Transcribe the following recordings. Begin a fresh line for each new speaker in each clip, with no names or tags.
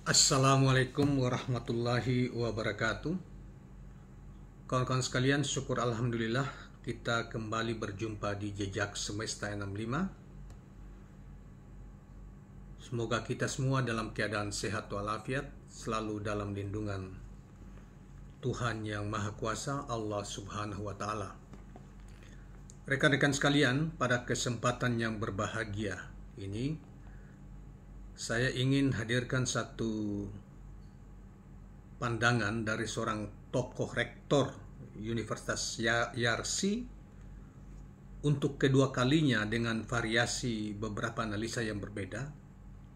Assalamualaikum warahmatullahi wabarakatuh. Kawan-kawan sekalian, syukur alhamdulillah kita kembali berjumpa di Jejak Semesta 65. Semoga kita semua dalam keadaan sehat walafiat, selalu dalam lindungan Tuhan yang Maha Kuasa, Allah Subhanahu wa Ta'ala. Rekan-rekan sekalian, pada kesempatan yang berbahagia ini, saya ingin hadirkan satu pandangan dari seorang tokoh rektor Universitas Yarsi untuk kedua kalinya dengan variasi beberapa analisa yang berbeda.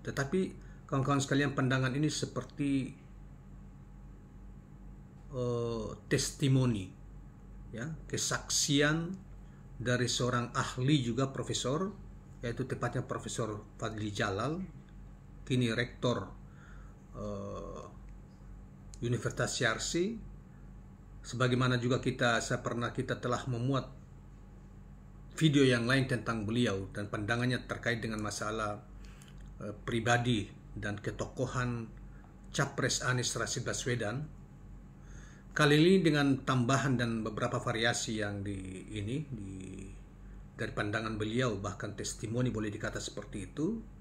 Tetapi kawan-kawan sekalian, pandangan ini seperti testimoni, ya, kesaksian dari seorang ahli juga profesor, yaitu tepatnya Profesor Fadli Jalal, kini rektor Universitas Yarsi. Sebagaimana juga kita telah memuat video yang lain tentang beliau dan pandangannya terkait dengan masalah pribadi dan ketokohan Capres Anies Rashid Baswedan. Kali ini dengan tambahan dan beberapa variasi yang dari pandangan beliau, bahkan testimoni boleh dikata seperti itu.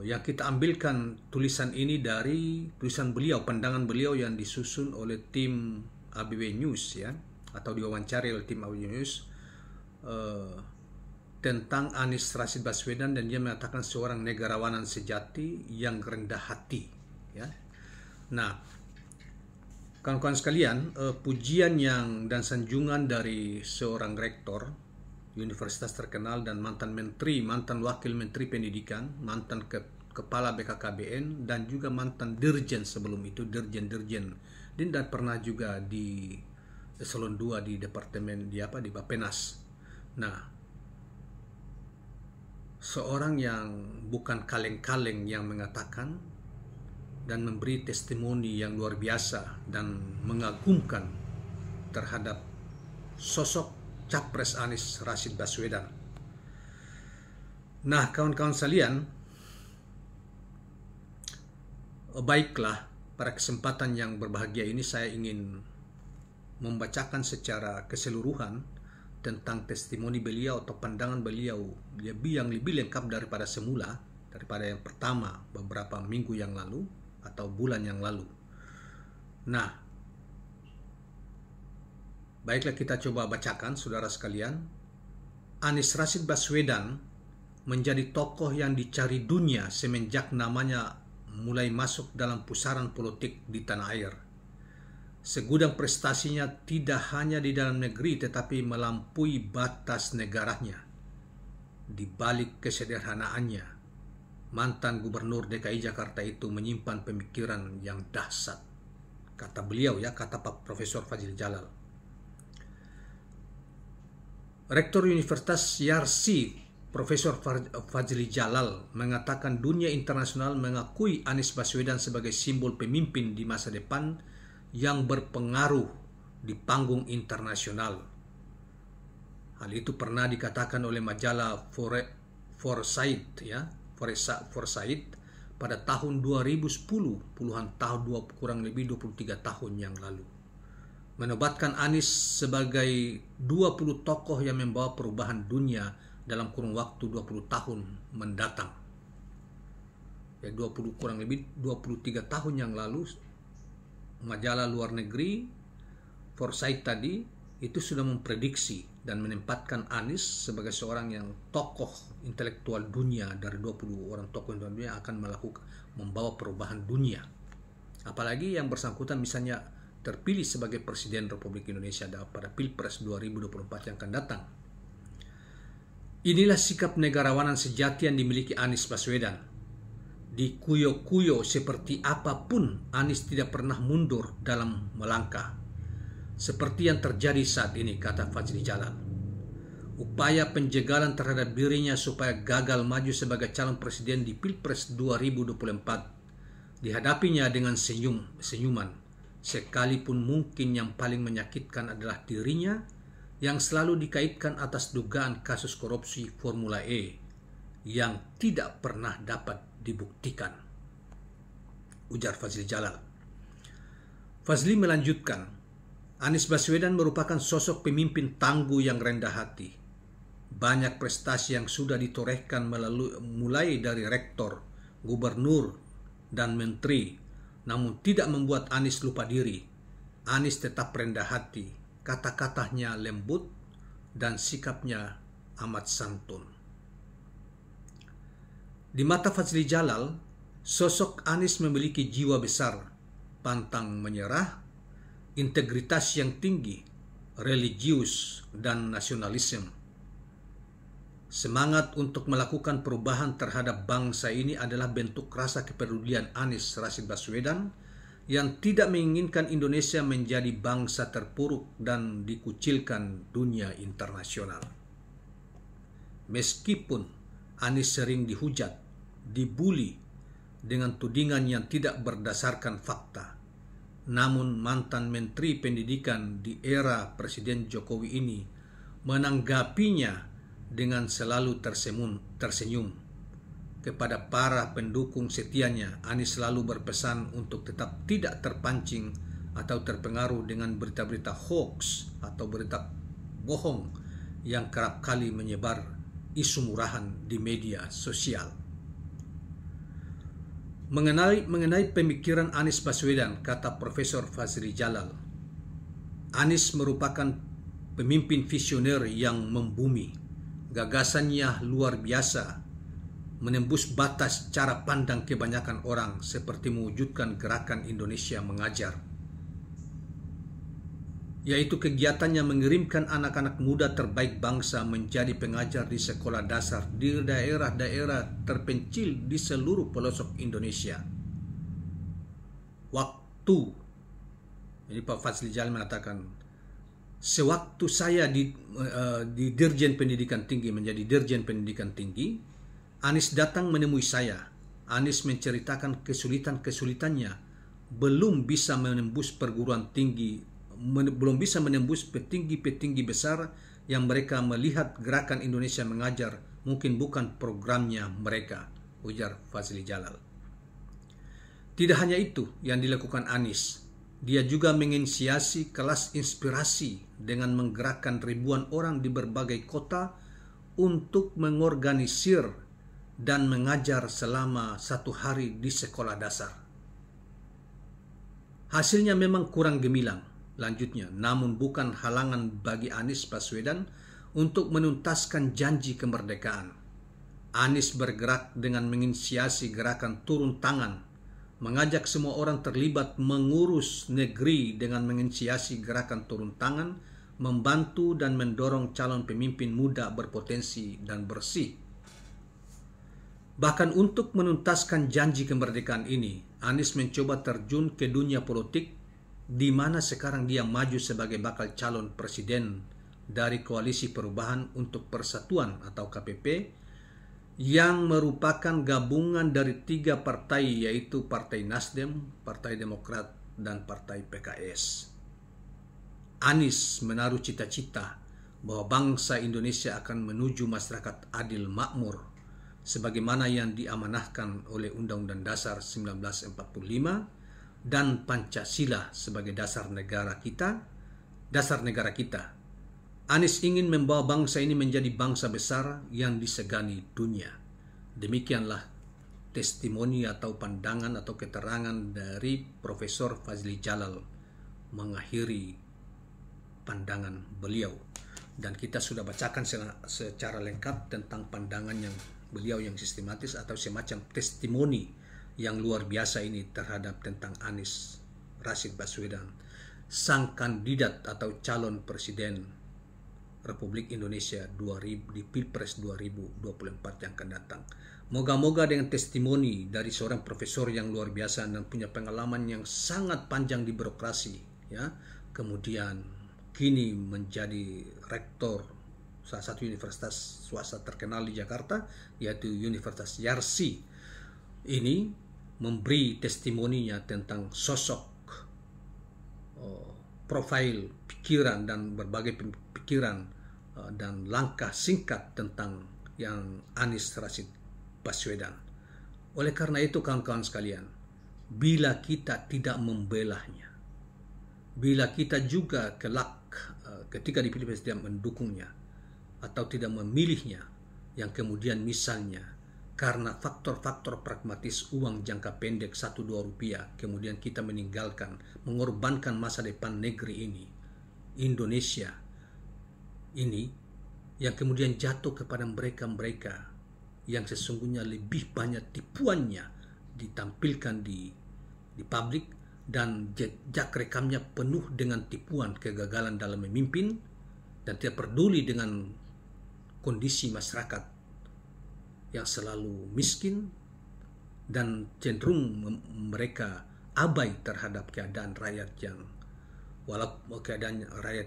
Yang kita ambilkan tulisan ini dari tulisan beliau, pandangan beliau yang disusun oleh tim ABW News, ya, atau diwawancari oleh tim ABW News tentang Anies Rashid Baswedan, dan dia mengatakan seorang negarawanan sejati yang rendah hati, ya. Nah, kawan-kawan sekalian, pujian dan sanjungan dari seorang rektor universitas terkenal dan mantan wakil menteri pendidikan, mantan kepala BKKBN, dan juga mantan dirjen sebelum itu, dirjen dan pernah juga di eselon 2 di departemen di Bappenas. Nah, seorang yang bukan kaleng-kaleng yang mengatakan dan memberi testimoni yang luar biasa dan mengagumkan terhadap sosok Capres Anies Rashid Baswedan. Nah, kawan-kawan sekalian, baiklah, pada kesempatan yang berbahagia ini saya ingin membacakan secara keseluruhan tentang testimoni beliau atau pandangan beliau yang lebih lengkap daripada yang pertama beberapa minggu yang lalu atau bulan yang lalu. Nah, baiklah, kita coba bacakan, saudara sekalian. Anies Rashid Baswedan menjadi tokoh yang dicari dunia semenjak namanya mulai masuk dalam pusaran politik di tanah air. Segudang prestasinya tidak hanya di dalam negeri tetapi melampaui batas negaranya. Di balik kesederhanaannya, mantan gubernur DKI Jakarta itu menyimpan pemikiran yang dahsyat. Kata beliau, ya, kata Pak Profesor Fadli Jalal. Rektor Universitas Yarsi, Profesor Fadli Jalal, mengatakan dunia internasional mengakui Anies Baswedan sebagai simbol pemimpin di masa depan yang berpengaruh di panggung internasional. Hal itu pernah dikatakan oleh majalah Foresight, ya, Foresight pada tahun 2010, kurang lebih 23 tahun yang lalu. Menobatkan Anies sebagai 20 tokoh yang membawa perubahan dunia dalam kurun waktu 20 tahun mendatang. Ya, kurang lebih 23 tahun yang lalu, majalah luar negeri Foresight tadi itu sudah memprediksi dan menempatkan Anies sebagai seorang yang tokoh intelektual dunia dari 20 orang tokoh dunia akan membawa perubahan dunia. Apalagi yang bersangkutan misalnya terpilih sebagai Presiden Republik Indonesia pada Pilpres 2024 yang akan datang. Inilah sikap negarawanan sejati yang dimiliki Anies Baswedan. Dikuyo-kuyo seperti apapun, Anies tidak pernah mundur dalam melangkah. Seperti yang terjadi saat ini, kata Fadli Jalal. Upaya penjegalan terhadap dirinya supaya gagal maju sebagai calon presiden di Pilpres 2024 dihadapinya dengan senyuman. Sekalipun mungkin yang paling menyakitkan adalah dirinya yang selalu dikaitkan atas dugaan kasus korupsi Formula E yang tidak pernah dapat dibuktikan. ujar Fazli Jalal. Fazli melanjutkan, Anies Baswedan merupakan sosok pemimpin tangguh yang rendah hati. Banyak prestasi yang sudah ditorehkan mulai dari rektor, gubernur, dan menteri, namun tidak membuat Anies lupa diri. Anies tetap rendah hati, kata-katanya lembut, dan sikapnya amat santun. Di mata Fazli Jalal, sosok Anies memiliki jiwa besar, pantang menyerah, integritas yang tinggi, religius, dan nasionalisme. Semangat untuk melakukan perubahan terhadap bangsa ini adalah bentuk rasa kepedulian Anies Rashid Baswedan yang tidak menginginkan Indonesia menjadi bangsa terpuruk dan dikucilkan dunia internasional. Meskipun Anies sering dihujat, dibuli dengan tudingan yang tidak berdasarkan fakta, namun mantan Menteri Pendidikan di era Presiden Jokowi ini menanggapinya dengan selalu tersenyum. Kepada para pendukung setianya, Anies selalu berpesan untuk tetap tidak terpancing atau terpengaruh dengan berita-berita hoax atau berita bohong yang kerap kali menyebar isu murahan di media sosial. Mengenai pemikiran Anies Baswedan, kata Profesor Fazli Jalal, Anies merupakan pemimpin visioner yang membumi. Gagasannya luar biasa, menembus batas cara pandang kebanyakan orang seperti mewujudkan gerakan Indonesia Mengajar, yaitu kegiatannya mengirimkan anak-anak muda terbaik bangsa menjadi pengajar di sekolah dasar di daerah-daerah terpencil di seluruh pelosok Indonesia. Ini Pak Fazli Jalal mengatakan, sewaktu saya di Dirjen Pendidikan Tinggi menjadi Dirjen Pendidikan Tinggi, Anies datang menemui saya. Anies menceritakan kesulitan-kesulitannya, belum bisa menembus perguruan tinggi, belum bisa menembus petinggi-petinggi besar yang mereka melihat gerakan Indonesia Mengajar mungkin bukan programnya mereka, ujar Fazli Jalal. Tidak hanya itu yang dilakukan Anies, dia juga menginisiasi kelas inspirasi dengan menggerakkan ribuan orang di berbagai kota untuk mengorganisir dan mengajar selama 1 hari di sekolah dasar. Hasilnya memang kurang gemilang, lanjutnya, namun bukan halangan bagi Anies Baswedan untuk menuntaskan janji kemerdekaan. Anies bergerak dengan menginisiasi gerakan turun tangan, mengajak semua orang terlibat mengurus negeri dengan menginisiasi gerakan turun tangan, membantu dan mendorong calon pemimpin muda berpotensi dan bersih. Bahkan untuk menuntaskan janji kemerdekaan ini, Anies mencoba terjun ke dunia politik, di mana sekarang dia maju sebagai bakal calon presiden dari Koalisi Perubahan untuk Persatuan atau KPP, yang merupakan gabungan dari 3 partai, yaitu Partai Nasdem, Partai Demokrat, dan Partai PKS. Anies menaruh cita-cita bahwa bangsa Indonesia akan menuju masyarakat adil makmur, sebagaimana yang diamanahkan oleh Undang-Undang Dasar 1945 dan Pancasila sebagai dasar negara kita. Anies ingin membawa bangsa ini menjadi bangsa besar yang disegani dunia. Demikianlah testimoni atau pandangan atau keterangan dari Profesor Fazli Jalal mengakhiri pandangan beliau. Dan kita sudah bacakan secara lengkap tentang pandangan yang beliau yang sistematis atau semacam testimoni yang luar biasa ini terhadap tentang Anies Rashid Baswedan, sang kandidat atau calon presiden Republik Indonesia di Pilpres 2024 yang akan datang. Moga-moga dengan testimoni dari seorang profesor yang luar biasa dan punya pengalaman yang sangat panjang di birokrasi, ya, kemudian kini menjadi rektor salah satu universitas swasta terkenal di Jakarta, yaitu Universitas Yarsi, ini memberi testimoninya tentang sosok, profil pikiran dan berbagai pikiran dan langkah singkat tentang yang Anies Rashid Baswedan. Oleh karena itu, kawan-kawan sekalian, bila kita tidak membelahnya. Bila kita juga kelak ketika dipilih presiden mendukungnya atau tidak memilihnya, yang kemudian misalnya karena faktor-faktor pragmatis uang jangka pendek 1-2 rupiah, kemudian kita meninggalkan, mengorbankan masa depan negeri ini, Indonesia ini, yang kemudian jatuh kepada mereka-mereka yang sesungguhnya lebih banyak tipuannya ditampilkan di publik, dan jejak rekamnya penuh dengan tipuan kegagalan dalam memimpin dan tidak peduli dengan kondisi masyarakat yang selalu miskin dan cenderung mereka abai terhadap keadaan rakyat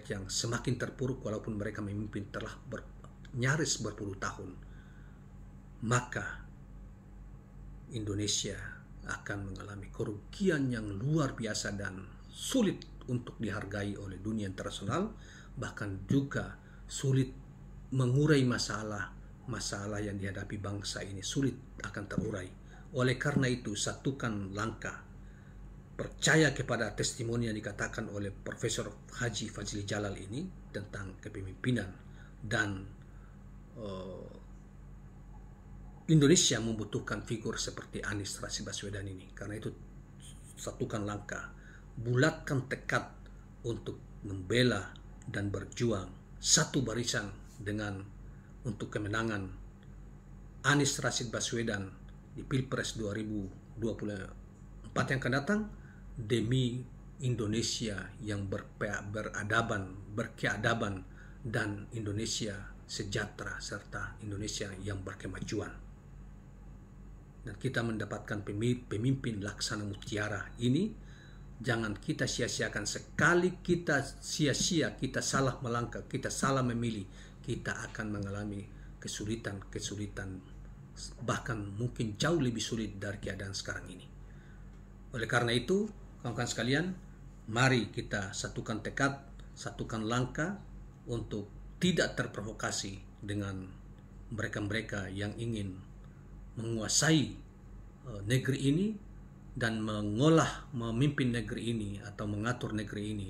yang semakin terpuruk walaupun mereka memimpin telah nyaris berpuluh tahun. Maka Indonesia akan mengalami kerugian yang luar biasa dan sulit untuk dihargai oleh dunia internasional, bahkan juga sulit mengurai masalah yang dihadapi bangsa ini, sulit akan terurai. Oleh karena itu, satukan langkah, percaya kepada testimoni yang dikatakan oleh Profesor Haji Fadzli Jalal ini tentang kepemimpinan, dan Indonesia membutuhkan figur seperti Anies Rashid Baswedan ini. Karena itu, satukan langkah, bulatkan tekad untuk membela dan berjuang satu barisan untuk kemenangan Anies Rashid Baswedan di Pilpres 2024 yang akan datang, demi Indonesia yang berkeadaban dan Indonesia sejahtera serta Indonesia yang berkemajuan. Dan kita mendapatkan pemimpin laksana mutiara ini, jangan kita sia-siakan. Sekali kita sia-sia, kita salah melangkah, kita salah memilih, kita akan mengalami kesulitan, bahkan mungkin jauh lebih sulit dari keadaan sekarang ini. Oleh karena itu, kawan-kawan sekalian, mari kita satukan tekad, satukan langkah untuk tidak terprovokasi dengan mereka-mereka yang ingin menguasai negeri ini dan memimpin negeri ini atau mengatur negeri ini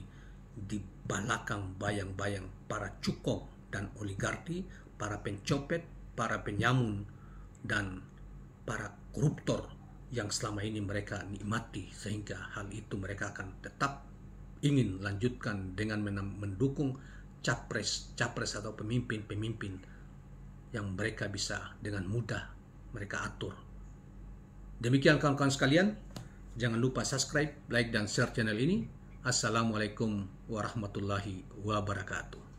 di belakang bayang-bayang para cukong dan oligarki, para pencopet, para penyamun, dan para koruptor yang selama ini mereka nikmati, sehingga hal itu mereka akan tetap ingin lanjutkan dengan mendukung capres atau pemimpin-pemimpin yang mereka bisa dengan mudah mereka atur. Demikian kawan-kawan sekalian, jangan lupa subscribe, like, dan share channel ini. Assalamualaikum warahmatullahi wabarakatuh.